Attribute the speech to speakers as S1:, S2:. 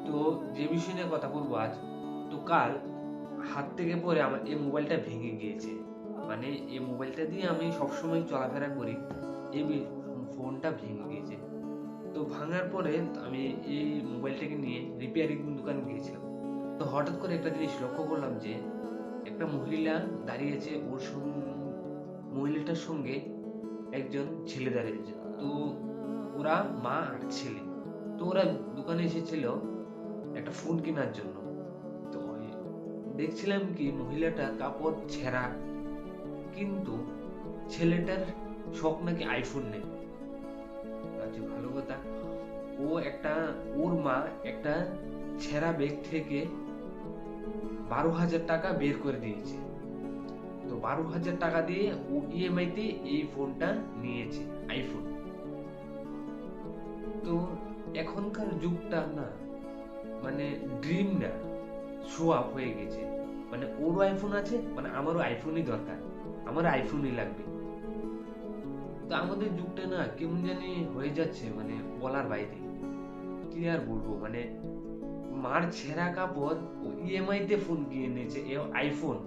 S1: তো যে বিষয় নিয়ে কথা বলবো আজ, তো কাল হাত থেকে পড়ে আমার এই মোবাইলটা ভেঙে গিয়েছে। মানে এই মোবাইলটা দিয়ে আমি সবসময় চলাফেরা করি। এই ফোনটা ভেঙে গিয়েছে। তো ভাঙার পরে আমি এই মোবাইলটাকে নিয়ে রিপেয়ারিং দোকানে গিয়েছিলাম। তো হঠাৎ করে একটা জিনিস লক্ষ্য করলাম যে একটা মহিলা দাঁড়িয়ে আছে, মহিলাটার সঙ্গে একজন ছেলে দাঁড়িয়ে আছে। তো ওরা মা আর ছেলে। তো ওরা দোকানে এসেছিল একটা ফোন কেনার জন্য। তো দেখছিলাম কি মহিলাটা কাপড় ছেঁড়া, কিন্তু ছেলেটার শখ নাকি আইফোন নেই। আচ্ছা, ভালো কথা। ও একটা ওর মা একটা ছেঁড়া ব্যাগ থেকে 12,000 টাকা বের করে দিয়েছে। তো 12,000 টাকা দিয়ে ও ইএমআই তে এই ফোনটা নিয়েছে, আইফোন। তো এখনকার যুগটা না, মানে ড্রিম না, শো আপ হয়ে গেছে। মানে ওরও আইফোন আছে, মানে আমারও আইফোনই দরকার, আমার আইফোনই লাগবে। তো আমাদের যুগটা না কেমন জানি হয়ে যাচ্ছে, মানে বলার বাইরে। কি আর বলবো, মানে মার ছেঁড়া কাপড় ও ইএমআই তে ফোন কিনে নিয়েছে, এও আইফোন।